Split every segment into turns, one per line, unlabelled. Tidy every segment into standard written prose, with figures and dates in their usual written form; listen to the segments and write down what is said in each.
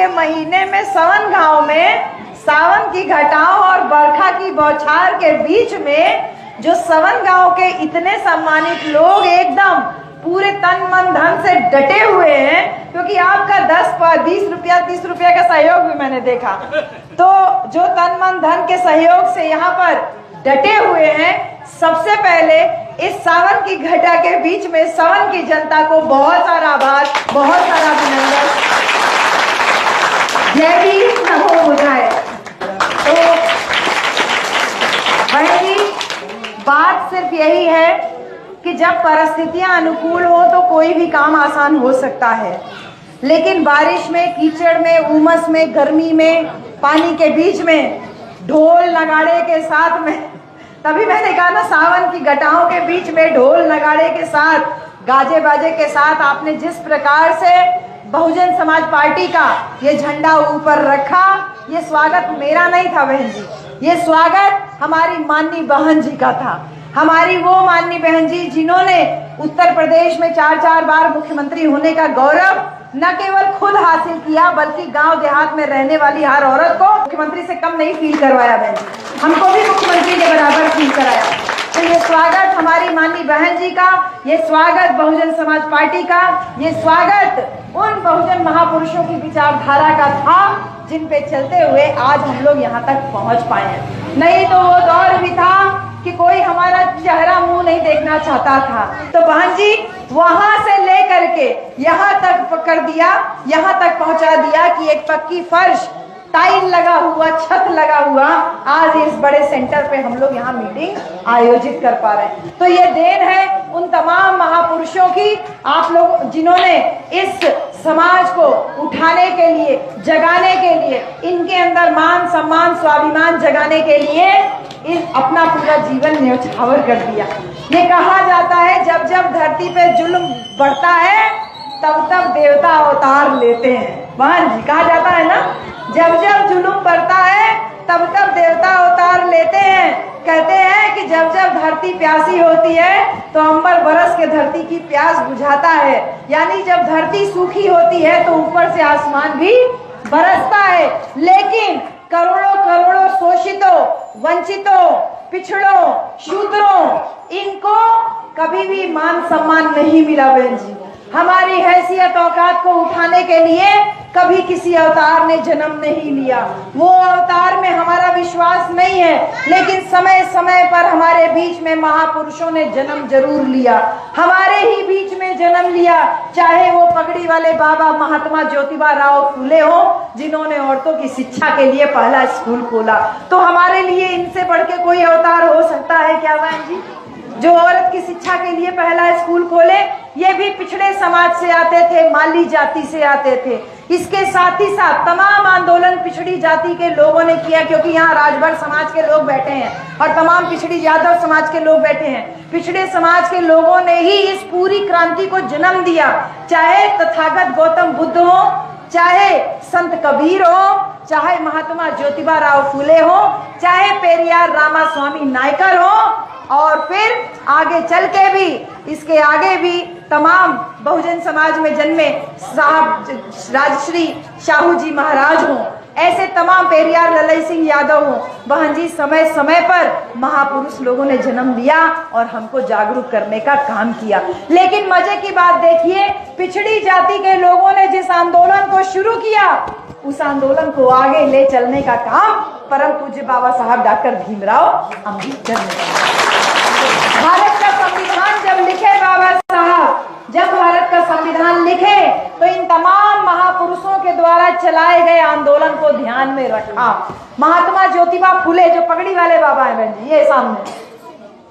के महीने में सावन गांव में सावन की घटाओं और बरखा की बौछार के बीच में जो सावन गांव के इतने सम्मानित लोग एकदम पूरे तन मन धन से डटे हुए हैं, क्योंकि आपका 10-20 रुपया 30 रुपया का सहयोग भी मैंने देखा, तो जो तन मन धन के सहयोग से यहाँ पर डटे हुए हैं, सबसे पहले इस सावन की घटा के बीच में सावन की जनता को बहुत सारा आभार, बहुत सारा अभिनंदन। जय भी नमो बुधाए। तो बहन जी, बात सिर्फ यही है कि जब परिस्थितियां अनुकूल हो तो कोई भी काम आसान हो सकता है, लेकिन बारिश में, कीचड़ में, उमस में, गर्मी में, पानी के बीच में, ढोल नगाड़े के साथ में, तभी मैंने कहा ना, सावन की घटाओं के बीच में ढोल नगाड़े के साथ, गाजे बाजे के साथ आपने जिस प्रकार से बहुजन समाज पार्टी का ये झंडा ऊपर रखा, ये स्वागत मेरा नहीं था बहन जी, ये स्वागत हमारी माननीय बहन जी का था। हमारी वो माननीय बहन जी जिन्होंने उत्तर प्रदेश में 4 बार मुख्यमंत्री होने का गौरव न केवल खुद हासिल किया, बल्कि गांव देहात में रहने वाली हर औरत को मुख्यमंत्री से कम नहीं फील करवाया बहन जी, हमको भी मुख्यमंत्री के बराबर फील कराया। तो ये स्वागत हमारी माननीय बहन जी का, ये स्वागत बहुजन समाज पार्टी का, ये स्वागत उन बहुजन महापुरुषों की विचारधारा का था जिन पे चलते हुए आज हम लोग यहाँ तक पहुँच पाए हैं। नहीं तो वो दौर भी था कि कोई हमारा चेहरा मुंह नहीं देखना चाहता था। तो बहन जी वहां से लेकर के यहाँ तक कर दिया, यहाँ तक पहुंचा दिया कि एक पक्की फर्श, टाइल लगा हुआ, छत लगा हुआ, आज इस बड़े सेंटर पे हम लोग यहाँ मीटिंग आयोजित कर पा रहे हैं। तो ये देन है उन तमाम महापुरुषों की, आप लोग जिन्होंने इस समाज को उठाने के लिए, जगाने के लिए, इनके अंदर मान सम्मान स्वाभिमान जगाने के लिए अपना पूरा जीवन न्यौछावर कर दिया। ये कहा जाता है जब जब धरती पे जुल्म बढ़ता है तब तब देवता अवतार लेते हैं। बहन जी कहा जाता है ना, जब जब जुल्म बढ़ता है तब तब देवता अवतार लेते हैं। कहते हैं कि जब जब धरती प्यासी होती है तो अंबर बरस के धरती की प्यास बुझाता है, यानी जब धरती सूखी होती है तो ऊपर से आसमान भी बरसता है। लेकिन करोड़ों करोड़ों शोषितों, वंचितों, पिछड़ों, शूद्रों, इनको कभी भी मान सम्मान नहीं मिला बहन जी। हमारी हैसियत औकात को उठाने के लिए कभी किसी अवतार ने जन्म नहीं लिया, वो अवतार में हमारा विश्वास नहीं है, लेकिन समय समय पर हमारे बीच में महापुरुषों ने जन्म जरूर लिया, हमारे ही बीच में जन्म लिया। चाहे वो पगड़ी वाले बाबा महात्मा ज्योतिबा राव फूले हो, जिन्होंने औरतों की शिक्षा के लिए पहला स्कूल खोला, तो हमारे लिए इनसे बढ़ के कोई अवतार हो सकता है क्या बहन जी, जो औरत की शिक्षा के लिए पहला स्कूल खोले। ये भी पिछड़े समाज से आते थे, माली जाति से आते थे। इसके साथ ही साथ तमाम आंदोलन पिछड़ी जाति के लोगों ने किया, क्योंकि यहाँ राजभर समाज के लोग बैठे हैं और तमाम पिछड़ी यादव समाज के लोग बैठे हैं। पिछड़े समाज के लोगों ने ही इस पूरी क्रांति को जन्म दिया, चाहे तथागत गौतम बुद्ध हो, चाहे संत कबीर हो, चाहे महात्मा ज्योतिबा राव फूले हो, चाहे पेरियार रामास्वामी नायकर हो, और फिर आगे चल के भी, इसके आगे भी तमाम बहुजन समाज में जन्मे साहब राजश्री शाहू जी महाराज हों, ऐसे तमाम पेरियार ललई सिंह यादव हों। बहन जी समय समय पर महापुरुष लोगों ने जन्म लिया और हमको जागरूक करने का काम किया। लेकिन मजे की बात देखिए, पिछड़ी जाति के लोगों ने जिस आंदोलन को शुरू किया, उस आंदोलन को आगे ले चलने का काम परम पूज्य बाबा साहब डॉक्टर भीमराव अम्बेडकर ने। भारत का संविधान जब लिखे बाबा साहब, जब भारत का संविधान लिखे तो इन तमाम महापुरुषों के द्वारा चलाए गए आंदोलन को ध्यान में रखा। महात्मा ज्योतिबा फूले, जो पगड़ी वाले बाबा हैं बहन जी, ये सामने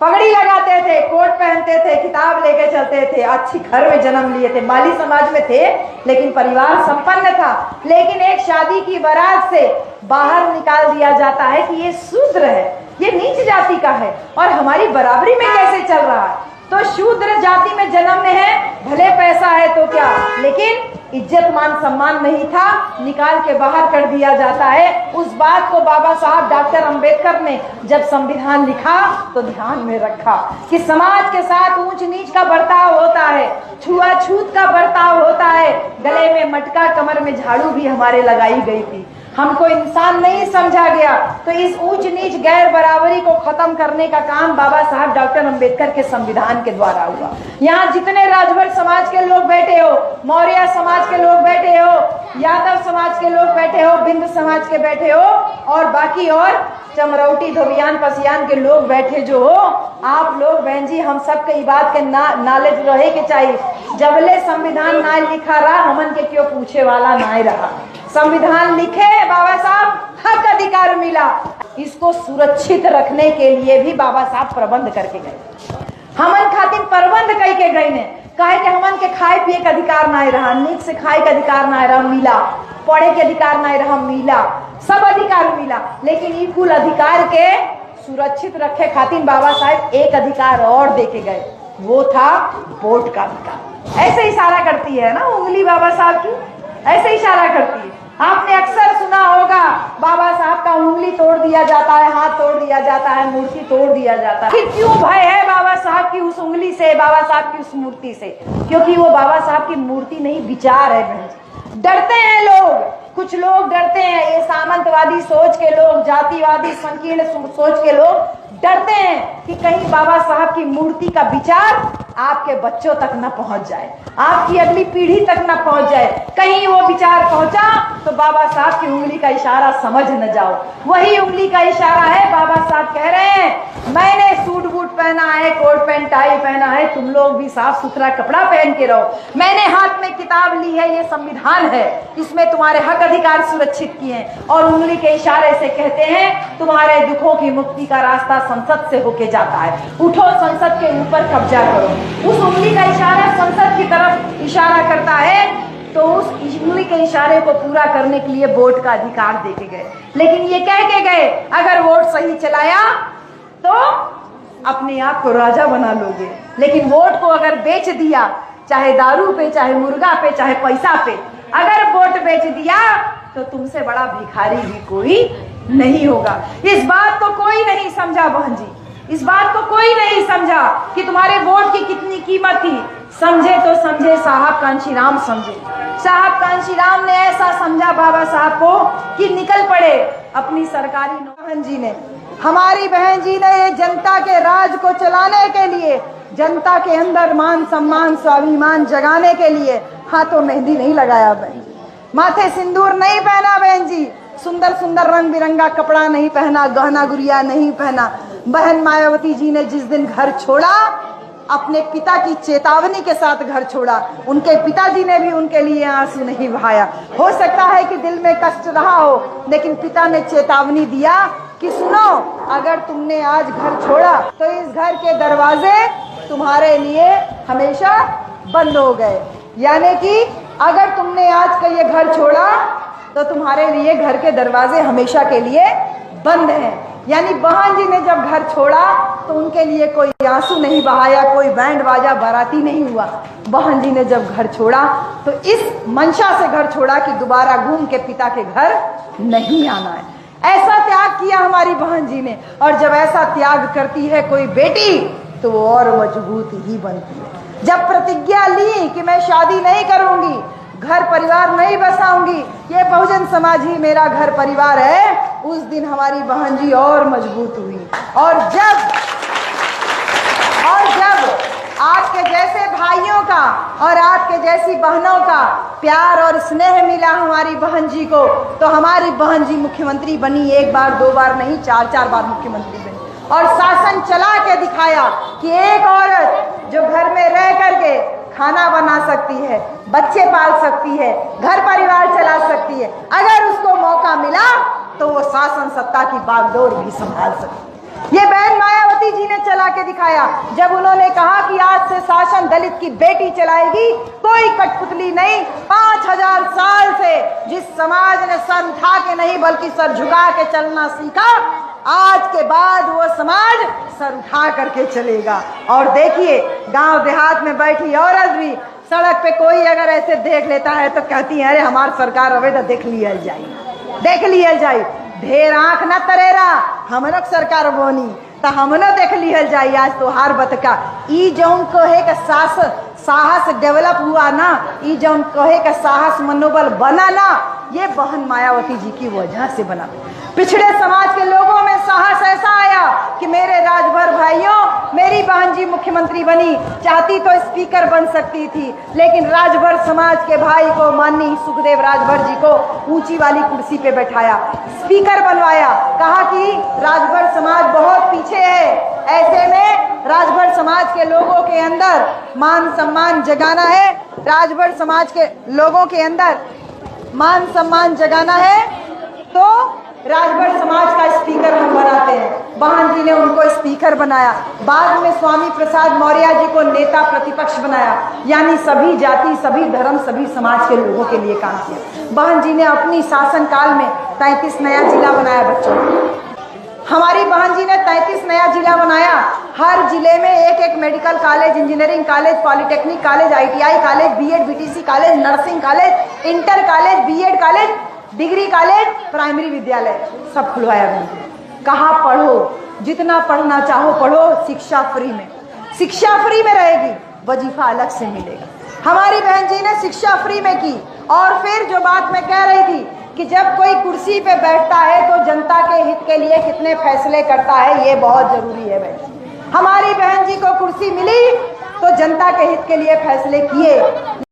पगड़ी लगाते थे, कोट पहनते थे, किताब लेके चलते थे, अच्छी घर में जन्म लिए थे, माली समाज में थे, लेकिन परिवार संपन्न था। लेकिन एक शादी की बारात से बाहर निकाल दिया जाता है कि ये शूद्र है, ये नीच जाति का है, और हमारी बराबरी में कैसे चल रहा है। तो शूद्र जाति में जन्म में है, भले पैसा है तो क्या, लेकिन इज्जत मान सम्मान नहीं था, निकाल के बाहर कर दिया जाता है। उस बात को बाबा साहब डॉक्टर अंबेडकर ने जब संविधान लिखा तो ध्यान में रखा कि समाज के साथ ऊंच नीच का बर्ताव होता है, छुआछूत का बर्ताव होता है। गले में मटका, कमर में झाड़ू भी हमारे लगाई गई थी। हमको इंसान नहीं समझा गया, तो इस ऊंच नीच गैर बराबरी को खत्म करने का काम बाबा साहब डॉक्टर अंबेडकर के संविधान के द्वारा हुआ। यहाँ जितने राजभर समाज के लोग बैठे हो, मौर्य समाज के लोग बैठे हो, यादव समाज के लोग बैठे हो, बिंद समाज के बैठे हो, और बाकी और चमरौटी धोबियान पसियान के लोग बैठे जो हो, आप लोग बहन जी हम सब के बात के नॉलेज रहे के चाहिए। जबले संविधान ना लिखा रहा, हमन के क्यों पूछे वाला ना रहा। संविधान लिखे बाबा साहब, हक अधिकार मिला, इसको सुरक्षित रखने के लिए भी बाबा साहब प्रबंध करके गए। हमन खातिर प्रबंध कई के गए ने, कहे कि हमन के खाए पिए का अधिकार ना रहा, नीक से खाए का अधिकार ना रहा मिला, पढ़े के अधिकार ना रहा मिला, सब अधिकार मिला। लेकिन ये कुल अधिकार के सुरक्षित रखे खातिर बाबा साहब एक अधिकार और दे के गए, वो था वोट का अधिकार। ऐसे इशारा करती है ना उंगली बाबा साहब की, ऐसे इशारा करती है। आपने अक्सर सुना होगा बाबा साहब का उंगली तोड़ दिया जाता है, हाथ तोड़ दिया जाता है, मूर्ति तोड़ दिया जाता है। कि क्यों भय है बाबा साहब की उस उंगली से, बाबा साहब की उस मूर्ति से? क्योंकि वो बाबा साहब की मूर्ति नहीं, विचार है बहन। डरते हैं लोग, कुछ लोग डरते हैं, ये सामंतवादी सोच के लोग, जातिवादी संकीर्ण सोच के लोग डरते हैं कि कहीं बाबा साहब की मूर्ति का विचार आपके बच्चों तक न पहुंच जाए, आपकी अगली पीढ़ी तक न पहुंच जाए। कहीं वो विचार पहुंचा तो बाबा साहब की उंगली का इशारा समझ न जाओ। वही उंगली का इशारा है, बाबा साहब कह रहे हैं मैंने सूट बूट पहना है, कोट पैंट टाई पहना है, तुम लोग भी साफ सुथरा कपड़ा पहन के रहो। मैंने हाथ में किताब ली है, ये संविधान है, इसमें तुम्हारे हक अधिकार सुरक्षित किए हैं। और उंगली के इशारे से कहते हैं तुम्हारे दुखों की मुक्ति का रास्ता संसद से होके जाता है, उठो संसद के ऊपर कब्जा करो। उस उंगली का इशारा संसद की तरफ इशारा करता है, तो उस उंगली के इशारे को पूरा करने के लिए वोट का अधिकार दे के गए। लेकिन ये कह के गए अगर वोट सही चलाया तो अपने आप को राजा बना लोगे, लेकिन वोट को अगर बेच दिया, चाहे दारू पे, चाहे मुर्गा पे, चाहे पैसा पे, अगर वोट बेच दिया तो तुमसे बड़ा भिखारी भी कोई नहीं होगा। इस बात को कोई नहीं समझा बहन जी, इस बात को कोई नहीं समझा कि तुम्हारे वोट की कितनी कीमत थी। समझे तो समझे साहब कांशीराम समझे। साहब कांशीराम ने ऐसा समझा बाबा साहब को कि निकल पड़े अपनी सरकारी बहन जी ने, हमारी बहन जी ने ये जनता के राज को चलाने के लिए, जनता के अंदर मान सम्मान स्वाभिमान जगाने के लिए हाथों मेहंदी नहीं लगाया बहन जी, माथे सिंदूर नहीं पहना बहन जी, सुंदर सुंदर रंग बिरंगा कपड़ा नहीं पहना, गहना गुड़िया नहीं पहना। बहन मायावती जी ने जिस दिन घर छोड़ा, अपने पिता की चेतावनी के साथ घर छोड़ा। उनके पिताजी ने भी उनके लिए आंसू नहीं बहाया। हो सकता है कि दिल में कष्ट रहा हो, लेकिन पिता ने चेतावनी दिया कि सुनो, अगर तुमने आज घर छोड़ा तो इस घर के दरवाजे तुम्हारे लिए हमेशा बंद हो गए। यानी कि अगर तुमने आज का ये घर छोड़ा तो तुम्हारे लिए घर के दरवाजे हमेशा के लिए बंद हैं। यानी बहन जी ने जब घर छोड़ा तो उनके लिए कोई आंसू नहीं बहाया, कोई बैंड बाजा बाराती नहीं हुआ। बहन जी ने जब घर छोड़ा तो इस मंशा से घर छोड़ा कि दोबारा घूम के पिता के घर नहीं आना है। ऐसा त्याग किया हमारी बहन जी ने, और जब ऐसा त्याग करती है कोई बेटी तो वो और मजबूत ही बनती है। जब प्रतिज्ञा ली कि मैं शादी नहीं करूंगी, घर परिवार नहीं बसाऊंगी, ये बहुजन समाज ही मेरा घर परिवार है, उस दिन हमारी बहन जी और मजबूत हुई। और जब आपके जैसे भाइयों का और आपके जैसी बहनों का प्यार और स्नेह मिला हमारी बहन जी को, तो हमारी बहन जी मुख्यमंत्री बनी। एक बार दो बार नहीं, चार चार बार मुख्यमंत्री बनी, और शासन चला के दिखाया कि एक औरत जो घर में रह करके खाना बना सकती है, बच्चे पाल सकती है, घर परिवार चला सकती है, अगर उसको मौका मिला तो वो शासन सत्ता की बागडोर भी संभाल सकती है। ये बहन मायावती जी ने चला के दिखाया। जब उन्होंने कहा कि आज से शासन दलित की बेटी चलाएगी, कोई कठपुतली नहीं। 5000 साल से जिस समाज ने सर उठा के नहीं बल्कि सर झुका के चलना सीखा, आज के बाद वो समाज सर उठा करके चलेगा। और देखिए गांव देहात में बैठी औरत भी सड़क पे कोई अगर ऐसे देख लेता है तो कहती है अरे हमार सरकार अवे तो देख लिया जाई ढेर आंख न तरेरा हमरो सरकार बोनी तो हमनो देख लिहल जाई। आज तोहार बतका ई जौन कहे का साहस डेवलप हुआ ना, ई जौन कहे का साहस मनोबल बना ना, ये बहन मायावती जी की वजह से बना। पिछड़े समाज के लोगों में साहस ऐसा आया कि मेरे राजभर भाइयों, मेरी बहन जी मुख्यमंत्री बनी, चाहती तो स्पीकर बन सकती थी, लेकिन राजभर समाज के भाई को माननीय सुखदेव राजभर जी को ऊंची वाली कुर्सी पे बैठाया, स्पीकर बनवाया, कहा कि राजभर समाज बहुत पीछे है, ऐसे में राजभर समाज के लोगों के अंदर मान सम्मान जगाना है, राजभर समाज के लोगों के अंदर मान सम्मान जगाना है तो राजभर समाज का स्पीकर हम बनाते हैं। बहन जी ने उनको स्पीकर बनाया, बाद में स्वामी प्रसाद मौर्य जी को नेता प्रतिपक्ष बनाया, यानी सभी जाति, सभी धर्म, सभी समाज के लोगों के लिए काम किया। बहन जी ने अपनी शासन काल में 33 नया जिला बनाया। बच्चों, हमारी बहन जी ने 33 नया जिला बनाया। हर जिले में एक medical college, engineering college, polytechnic college, ITI college, BEd BTC college, nursing college, inter college, BEd college, degree college, primary विद्यालय सब खुलवाया गया। कहा पढ़ो, जितना पढ़ना चाहो पढ़ो, शिक्षा फ्री में, शिक्षा फ्री में रहेगी, वजीफा अलग से मिलेगा। हमारी बहन जी ने शिक्षा फ्री में की। और फिर जो बात मैं कह रही थी कि जब कोई कुर्सी पे बैठता है तो जनता के हित के लिए कितने फैसले करता है, ये बहुत जरूरी है भाई। हमारी बहन जी को कुर्सी मिली तो जनता के हित के लिए फैसले किए।